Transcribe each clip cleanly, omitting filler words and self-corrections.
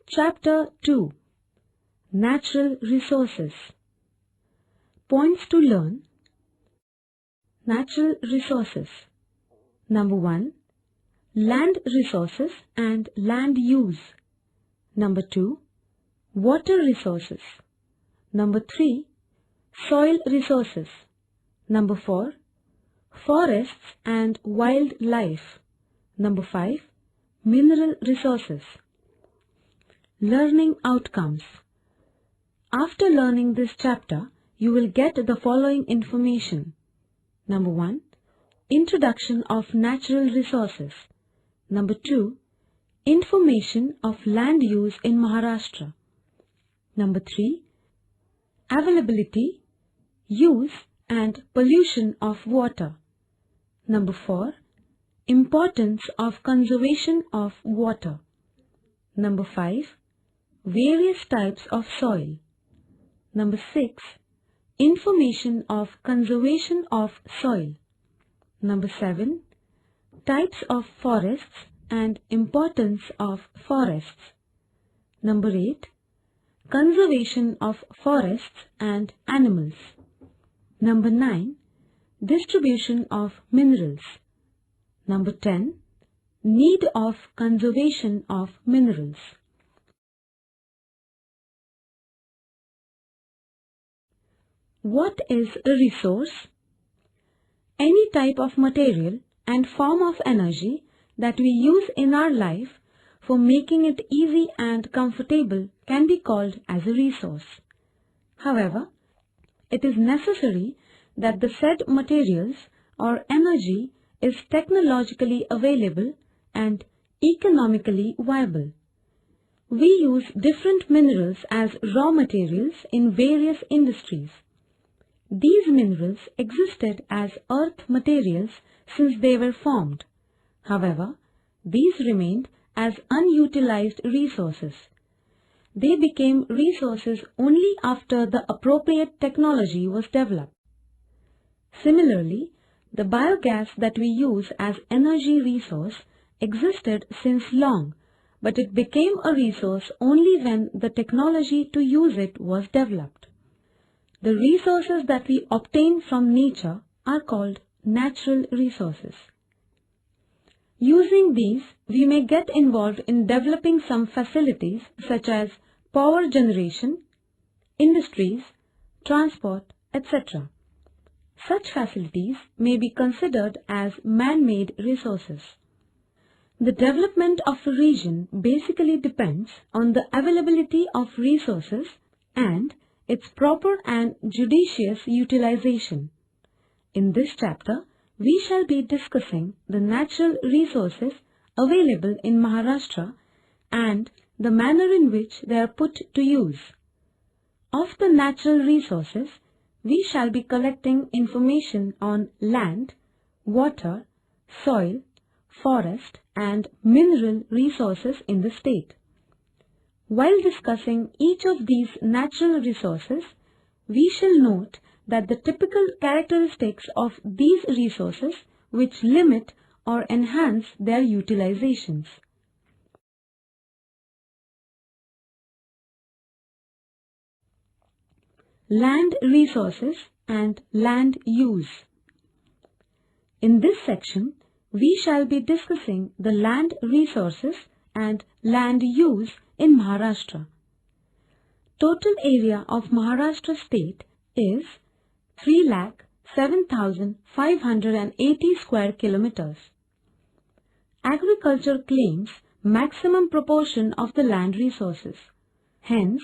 Chapter 2. Natural Resources. Points to learn. Natural resources. Number 1. Land resources and land use. Number 2. Water resources. Number 3. Soil resources. Number 4. Forests and wildlife. Number 5. Mineral resources. Learning outcomes. After learning this chapter, you will get the following information. Number 1. Introduction of natural resources. Number 2. Information of land use in Maharashtra. Number 3. Availability, use and pollution of water. Number 4. Importance of conservation of water. Number 5. Various types of soil. Number 6. Information of conservation of soil. Number 7. Types of forests and importance of forests. Number 8. Conservation of forests and animals. Number 9. Distribution of minerals. Number 10. Need of conservation of minerals. What is a resource? Any type of material and form of energy that we use in our life for making it easy and comfortable can be called as a resource. However, it is necessary that the said materials or energy is technologically available and economically viable. We use different minerals as raw materials in various industries. These minerals existed as earth materials since they were formed. However, these remained as unutilized resources. They became resources only after the appropriate technology was developed. Similarly, the biogas that we use as energy resource existed since long, but it became a resource only when the technology to use it was developed. The resources that we obtain from nature are called natural resources. Using these, we may get involved in developing some facilities such as power generation, industries, transport, etc. Such facilities may be considered as man-made resources. The development of a region basically depends on the availability of resources and its proper and judicious utilization. In this chapter, we shall be discussing the natural resources available in Maharashtra and the manner in which they are put to use. Of the natural resources, we shall be collecting information on land, water, soil, forest and mineral resources in the state. While discussing each of these natural resources, we shall note that the typical characteristics of these resources which limit or enhance their utilizations. Land resources and land use. In this section, we shall be discussing the land resources and land use in Maharashtra. Total area of Maharashtra state is 3,07,580 square kilometers. Agriculture claims maximum proportion of the land resources. Hence,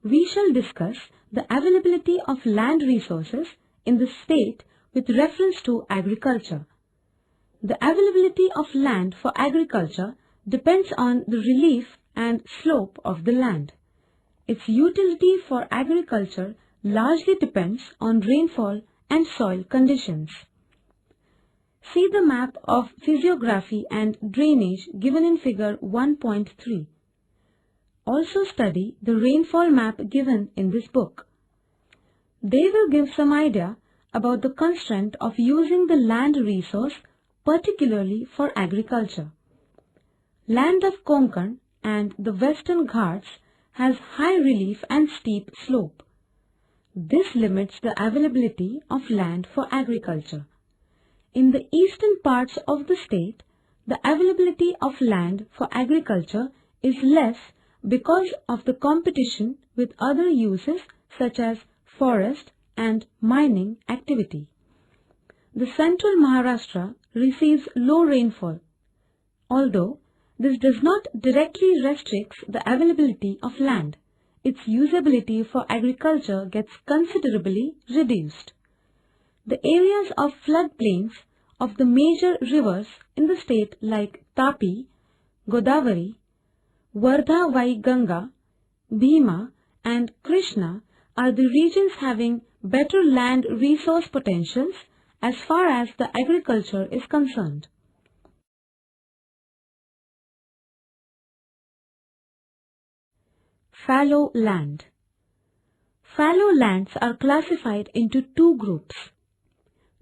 we shall discuss the availability of land resources in the state with reference to agriculture. The availability of land for agriculture depends on the relief and slope of the land. Its utility for agriculture largely depends on rainfall and soil conditions. See the map of physiography and drainage given in figure 1.3. Also study the rainfall map given in this book. They will give some idea about the constraint of using the land resource particularly for agriculture. Land of Konkan and the Western Ghats has high relief and steep slope. This limits the availability of land for agriculture. In the eastern parts of the state, the availability of land for agriculture is less because of the competition with other uses such as forest and mining activity. The central Maharashtra receives low rainfall. Although this does not directly restrict the availability of land, its usability for agriculture gets considerably reduced. The areas of floodplains of the major rivers in the state like Tapi, Godavari, Vardha Vai Ganga, Bhima and Krishna are the regions having better land resource potentials as far as the agriculture is concerned. Fallow land. Fallow lands are classified into two groups.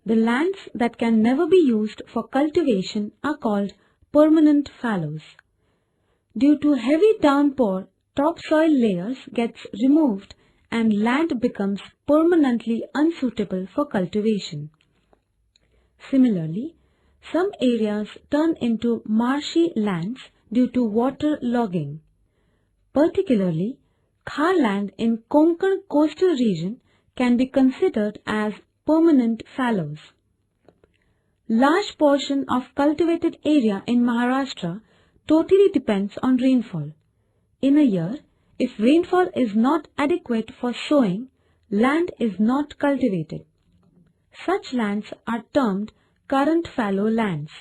The lands that can never be used for cultivation are called permanent fallows. Due to heavy downpour, topsoil layers gets removed and land becomes permanently unsuitable for cultivation. Similarly, some areas turn into marshy lands due to water logging. Particularly, Khar land in Konkan coastal region can be considered as permanent fallows. Large portion of cultivated area in Maharashtra totally depends on rainfall. In a year, if rainfall is not adequate for sowing, land is not cultivated. Such lands are termed current fallow lands.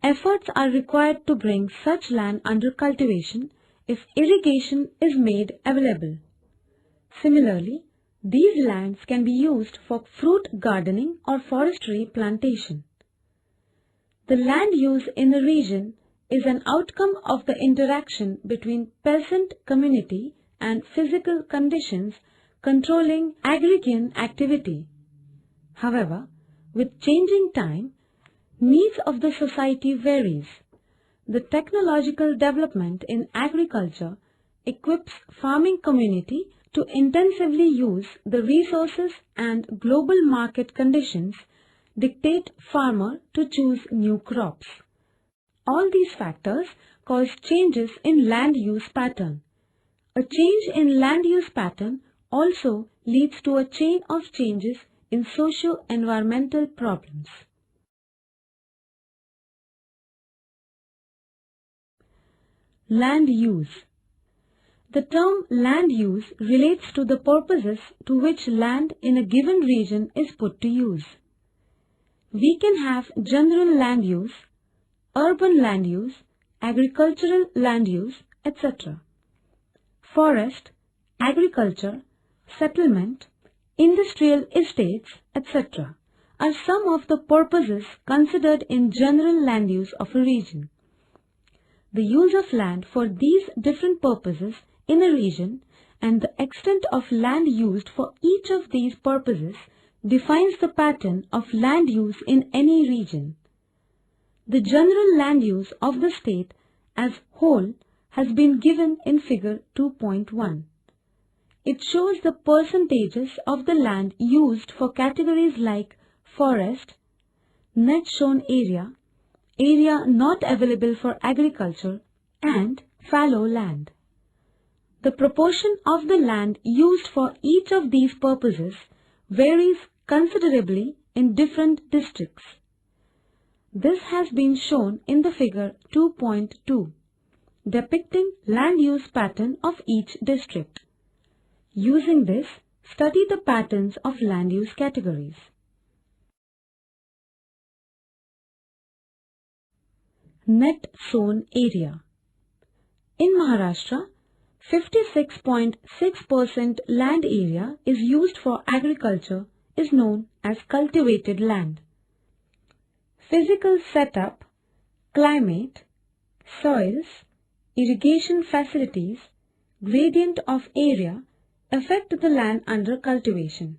Efforts are required to bring such land under cultivation if irrigation is made available. Similarly, these lands can be used for fruit gardening or forestry plantation. The land use in a region is an outcome of the interaction between peasant community and physical conditions controlling agrarian activity. However, with changing time, needs of the society varies. The technological development in agriculture equips farming community to intensively use the resources and global market conditions dictate farmer to choose new crops. All these factors cause changes in land use pattern. A change in land use pattern also leads to a chain of changes in socio-environmental problems. Land use. The term land use relates to the purposes to which land in a given region is put to use. We can have general land use, urban land use, agricultural land use, etc. Forest, agriculture, settlement, industrial estates, etc. are some of the purposes considered in general land use of a region. The use of land for these different purposes in a region and the extent of land used for each of these purposes defines the pattern of land use in any region. The general land use of the state as whole has been given in figure 2.1. It shows the percentages of the land used for categories like forest, net sown area, area not available for agriculture, and fallow land. The proportion of the land used for each of these purposes varies considerably in different districts. This has been shown in the figure 2.2, depicting land use pattern of each district. Using this, study the patterns of land use categories. Net sown area. In Maharashtra, 56.6% land area is used for agriculture is known as cultivated land. Physical setup, climate, soils, irrigation facilities, gradient of area affect the land under cultivation.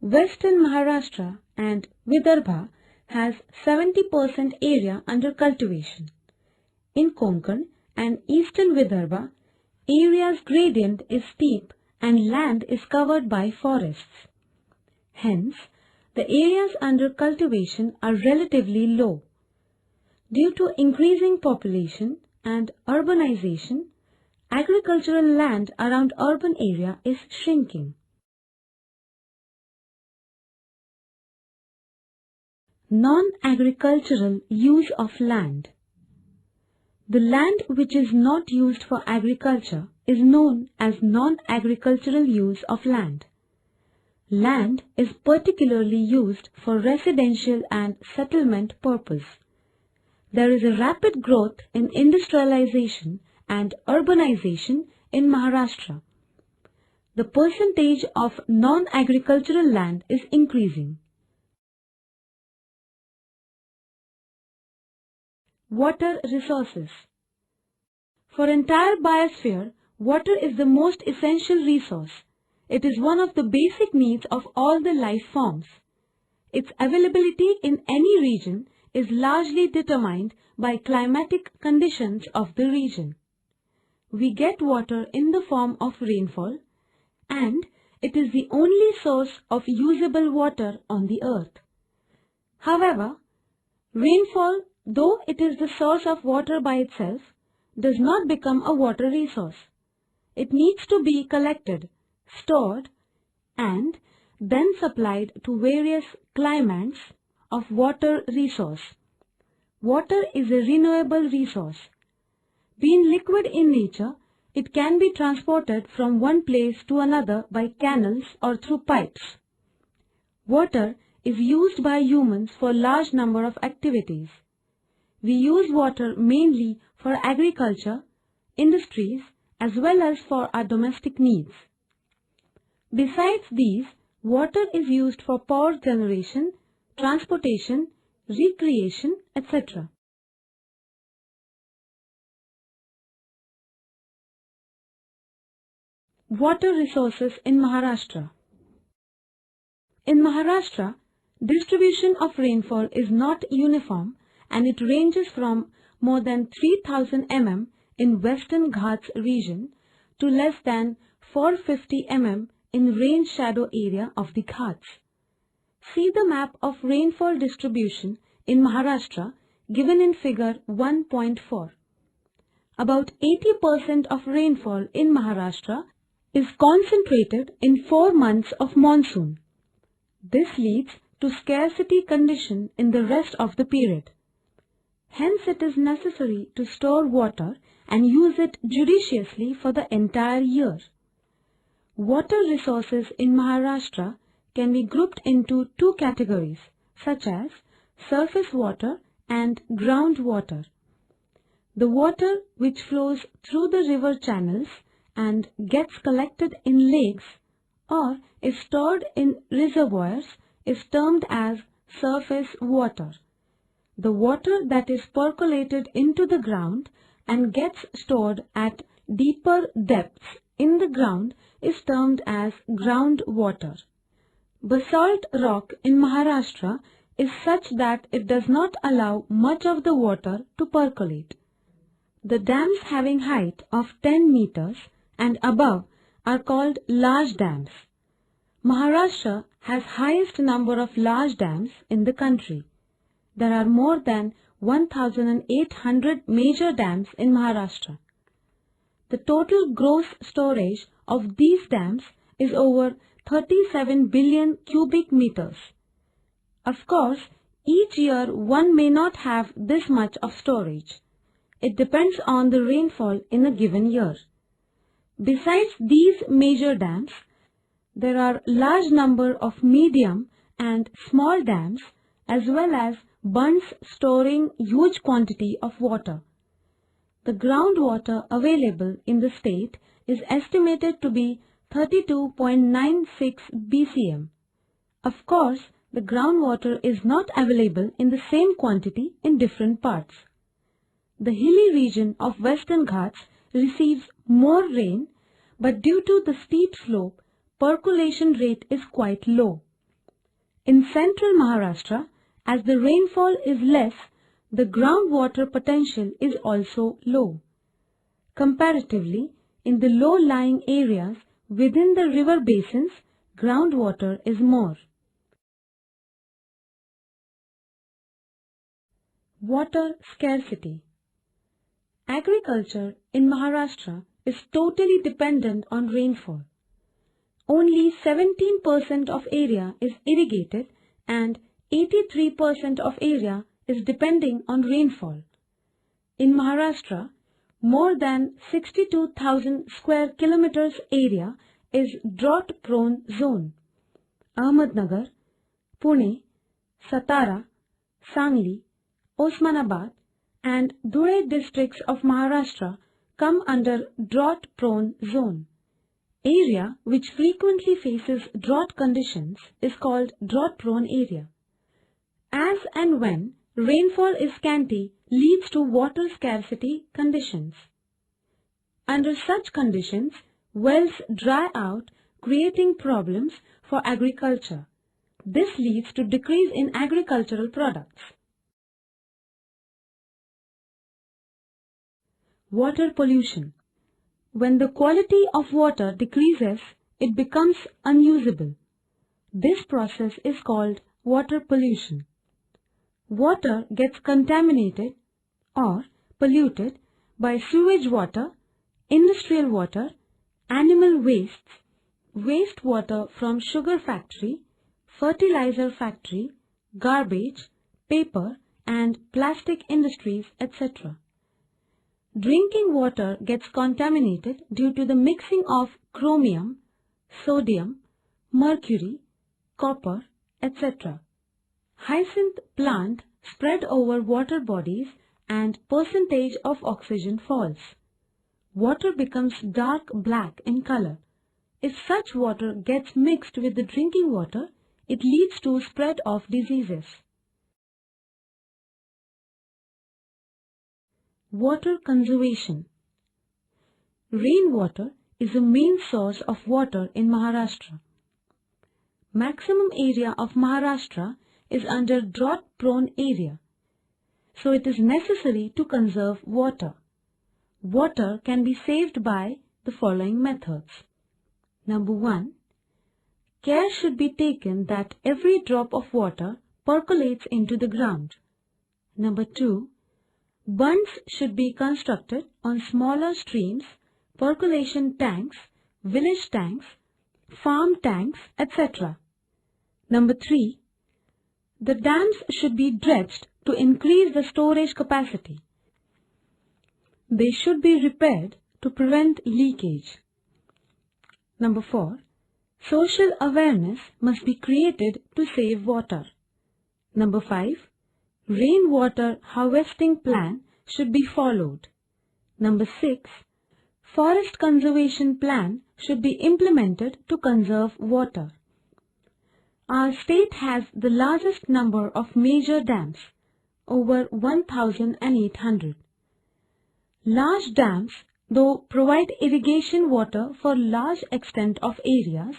Western Maharashtra and Vidarbha has 70% area under cultivation. In Konkan, and eastern Vidarbha, area's gradient is steep and land is covered by forests. Hence, the areas under cultivation are relatively low. Due to increasing population and urbanization, agricultural land around urban area is shrinking. Non-agricultural use of land. The land which is not used for agriculture is known as non-agricultural use of land. Land is particularly used for residential and settlement purpose. There is a rapid growth in industrialization and urbanization in Maharashtra. The percentage of non-agricultural land is increasing. Water resources. For entire biosphere, water is the most essential resource. It is one of the basic needs of all the life forms. Its availability in any region is largely determined by climatic conditions of the region. We get water in the form of rainfall, and it is the only source of usable water on the earth. However, rainfall, though it is the source of water by itself, does not become a water resource. It needs to be collected, stored, and then supplied to various claimants of water resource. Water is a renewable resource. Being liquid in nature, it can be transported from one place to another by canals or through pipes. Water is used by humans for a large number of activities. We use water mainly for agriculture, industries, as well as for our domestic needs. Besides these, water is used for power generation, transportation, recreation, etc. Water resources in Maharashtra. In Maharashtra, distribution of rainfall is not uniform and it ranges from more than 3000 mm in Western Ghats region to less than 450 mm in rain shadow area of the Ghats. See the map of rainfall distribution in Maharashtra given in figure 1.4. About 80% of rainfall in Maharashtra is concentrated in 4 months of monsoon. This leads to scarcity condition in the rest of the period. Hence it is necessary to store water and use it judiciously for the entire year. Water resources in Maharashtra can be grouped into two categories, such as surface water and groundwater. The water which flows through the river channels and gets collected in lakes or is stored in reservoirs is termed as surface water. The water that is percolated into the ground and gets stored at deeper depths in the ground is termed as groundwater. Basalt rock in Maharashtra is such that it does not allow much of the water to percolate. The dams having height of 10 meters and above are called large dams. Maharashtra has highest number of large dams in the country. There are more than 1,800 major dams in Maharashtra. The total gross storage of these dams is over 37 billion cubic meters. Of course, each year one may not have this much of storage. It depends on the rainfall in a given year. Besides these major dams, there are large number of medium and small dams as well as bunds storing huge quantity of water. The groundwater available in the state is estimated to be 32.96 BCM. Of course, the groundwater is not available in the same quantity in different parts. The hilly region of Western Ghats receives more rain, but due to the steep slope, percolation rate is quite low. In central Maharashtra, as the rainfall is less, the groundwater potential is also low. Comparatively, in the low-lying areas within the river basins, groundwater is more. Water scarcity. Agriculture in Maharashtra is totally dependent on rainfall. Only 17% of area is irrigated and 83% of area is depending on rainfall. In Maharashtra, more than 62,000 square kilometers area is drought-prone zone. Ahmednagar, Pune, Satara, Sangli, Osmanabad and Dhule districts of Maharashtra come under drought-prone zone. Area which frequently faces drought conditions is called drought-prone area. As and when rainfall is scanty leads to water scarcity conditions. Under such conditions, wells dry out, creating problems for agriculture. This leads to decrease in agricultural products. Water pollution. When the quality of water decreases, it becomes unusable. This process is called water pollution. Water gets contaminated or polluted by sewage water, industrial water, animal wastes, wastewater from sugar factory, fertilizer factory, garbage, paper and plastic industries, etc. Drinking water gets contaminated due to the mixing of chromium, sodium, mercury, copper, etc. Hyacinth plant spread over water bodies and percentage of oxygen falls. Water becomes dark black in color. If such water gets mixed with the drinking water, it leads to spread of diseases. Water conservation. Rainwater is the main source of water in Maharashtra. Maximum area of Maharashtra is under drought-prone area, so it is necessary to conserve water. Water can be saved by the following methods. Number 1. Care should be taken that every drop of water percolates into the ground. Number 2. Bunds should be constructed on smaller streams, percolation tanks, village tanks, farm tanks, etc. Number 3. The dams should be dredged to increase the storage capacity. They should be repaired to prevent leakage. Number 4. Social awareness must be created to save water. Number 5. Rainwater harvesting plan should be followed. Number 6. Forest conservation plan should be implemented to conserve water. Our state has the largest number of major dams, over 1,800. Large dams, though provide irrigation water for large extent of areas,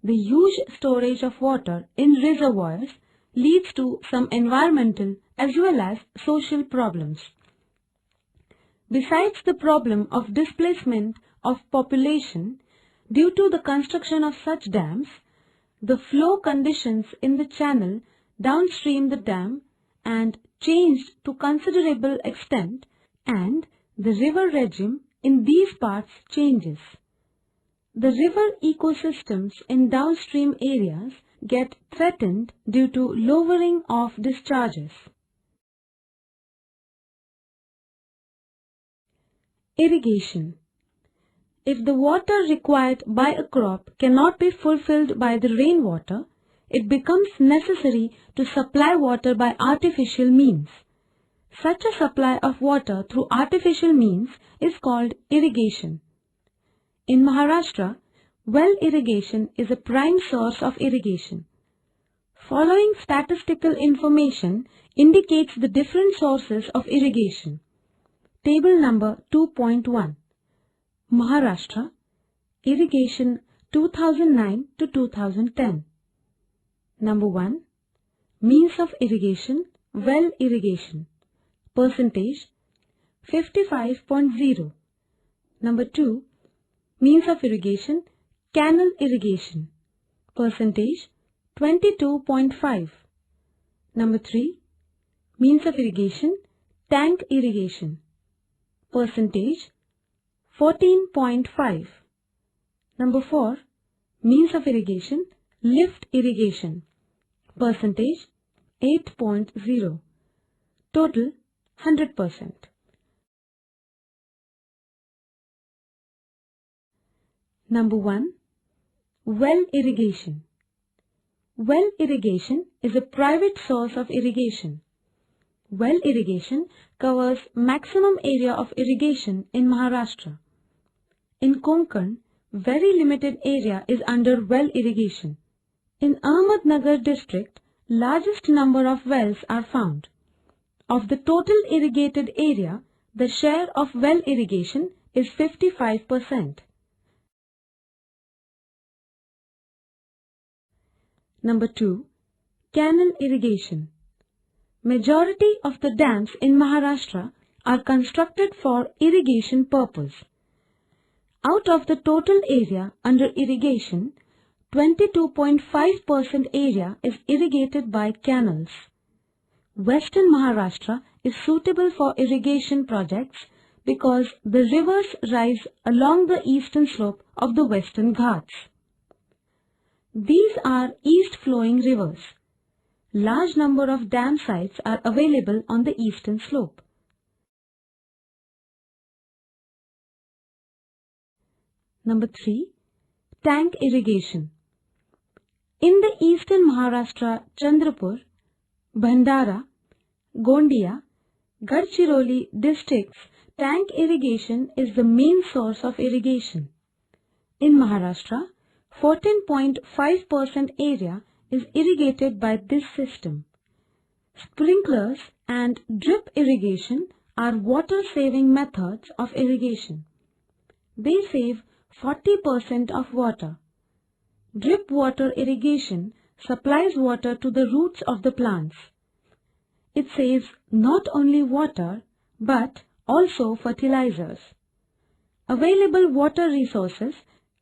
the huge storage of water in reservoirs leads to some environmental as well as social problems. Besides the problem of displacement of population due to the construction of such dams, the flow conditions in the channel downstream the dam and changed to considerable extent, and the river regime in these parts changes. The river ecosystems in downstream areas get threatened due to lowering of discharges. Irrigation. If the water required by a crop cannot be fulfilled by the rainwater, it becomes necessary to supply water by artificial means. Such a supply of water through artificial means is called irrigation. In Maharashtra, well irrigation is a prime source of irrigation. Following statistical information indicates the different sources of irrigation. Table number 2.1. Maharashtra, irrigation 2009 to 2010. Number 1. Means of irrigation, well irrigation. Percentage 55.0. Number 2, means of irrigation, canal irrigation, percentage 22.5. Number 3, means of irrigation, tank irrigation, percentage 14.5. Number 4, means of irrigation, lift irrigation, percentage 8.0. Total 100%. Number 1, well irrigation. Well irrigation is a private source of irrigation. Well irrigation covers maximum area of irrigation in Maharashtra. In Konkan, very limited area is under well irrigation. In Ahmednagar district, largest number of wells are found. Of the total irrigated area, the share of well irrigation is 55%. Number 2, canal irrigation. Majority of the dams in Maharashtra are constructed for irrigation purpose. Out of the total area under irrigation, 22.5% area is irrigated by canals. Western Maharashtra is suitable for irrigation projects because the rivers rise along the eastern slope of the Western Ghats. These are east-flowing rivers. Large number of dam sites are available on the eastern slope. Number 3, tank irrigation. In the eastern Maharashtra, Chandrapur, Bhandara, Gondia, Gadchiroli districts, tank irrigation is the main source of irrigation. In Maharashtra, 14.5% area is irrigated by this system. Sprinklers and drip irrigation are water-saving methods of irrigation. They save 40% of water. Drip water irrigation supplies water to the roots of the plants. It saves not only water but also fertilizers. Available water resources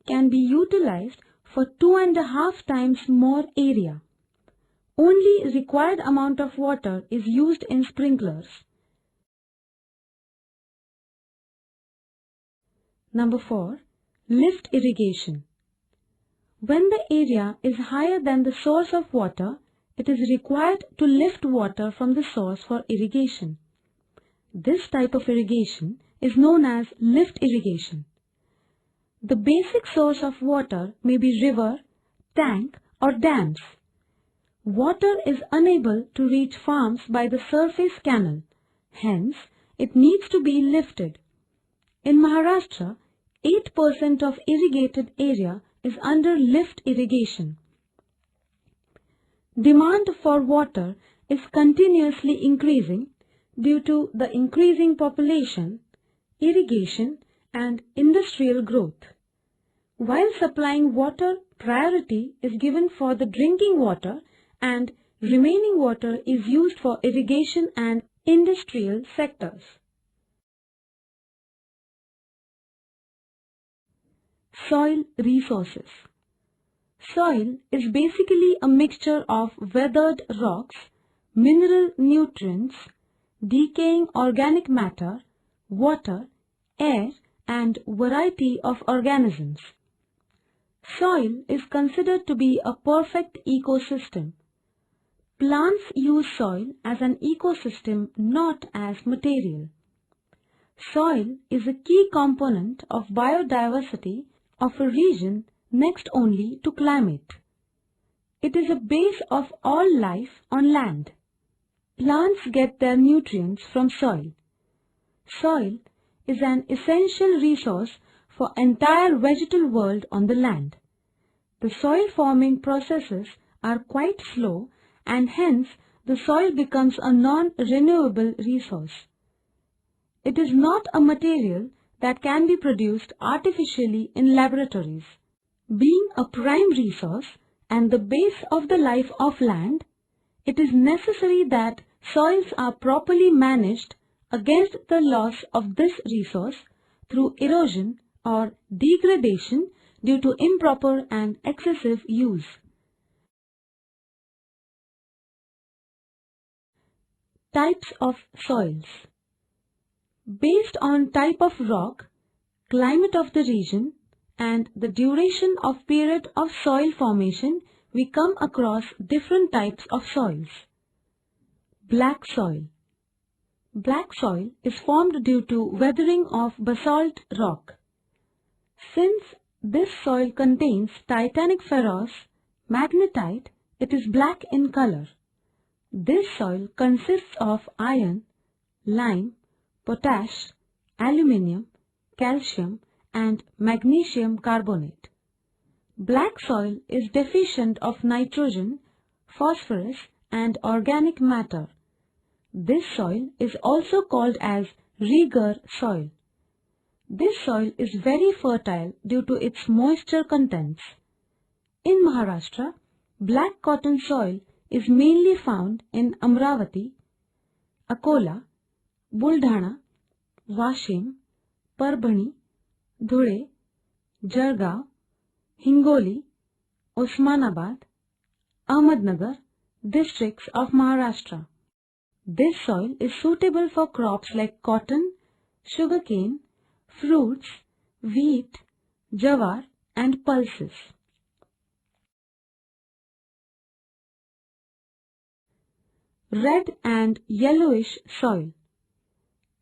can be utilized for 2.5 times more area. Only required amount of water is used in sprinklers. Number 4, lift irrigation. When the area is higher than the source of water, it is required to lift water from the source for irrigation. This type of irrigation is known as lift irrigation. The basic source of water may be river, tank or dams. Water is unable to reach farms by the surface canal, hence it needs to be lifted. In Maharashtra, 8% of irrigated area is under lift irrigation. Demand for water is continuously increasing due to the increasing population, irrigation and industrial growth. While supplying water, priority is given for the drinking water and remaining water is used for irrigation and industrial sectors. Soil resources. Soil is basically a mixture of weathered rocks, mineral nutrients, decaying organic matter, water, air and variety of organisms. Soil is considered to be a perfect ecosystem. Plants use soil as an ecosystem, not as material. Soil is a key component of biodiversity of a region next only to climate. It is a base of all life on land. Plants get their nutrients from soil. Soil is an essential resource for entire vegetal world on the land. The soil forming processes are quite slow and hence the soil becomes a non-renewable resource. It is not a material that can be produced artificially in laboratories. Being a prime resource and the base of the life of land, it is necessary that soils are properly managed against the loss of this resource through erosion or degradation due to improper and excessive use. Types of soils. Based on type of rock, climate of the region, and the duration of period of soil formation, we come across different types of soils. Black soil. Black soil is formed due to weathering of basalt rock. Since this soil contains titanic ferrous magnetite, it is black in color. This soil consists of iron, lime, potash, aluminium, calcium, and magnesium carbonate. Black soil is deficient of nitrogen, phosphorus, and organic matter. This soil is also called as Reger soil. This soil is very fertile due to its moisture contents. In Maharashtra, black cotton soil is mainly found in Amravati, Akola, Buldhana, Washim, Parbhani, Dhule, Jalgaon, Hingoli, Osmanabad, Ahmednagar districts of Maharashtra. This soil is suitable for crops like cotton, sugarcane, fruits, wheat, jawar, and pulses. Red and yellowish soil.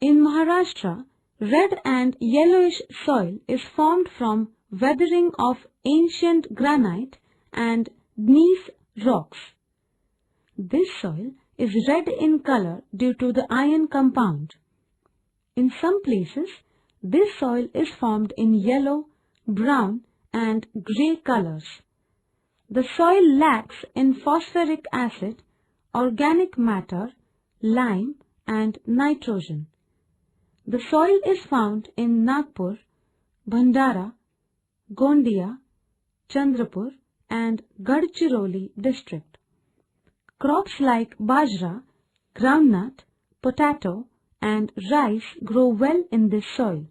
In Maharashtra, red and yellowish soil is formed from weathering of ancient granite and gneiss rocks. This soil is red in color due to the iron compound. In some places, this soil is formed in yellow, brown, and grey colors. The soil lacks in phosphoric acid, organic matter, lime, and nitrogen. The soil is found in Nagpur, Bhandara, Gondia, Chandrapur, and Gadchiroli district. Crops like bajra, groundnut, potato, and rice grow well in this soil.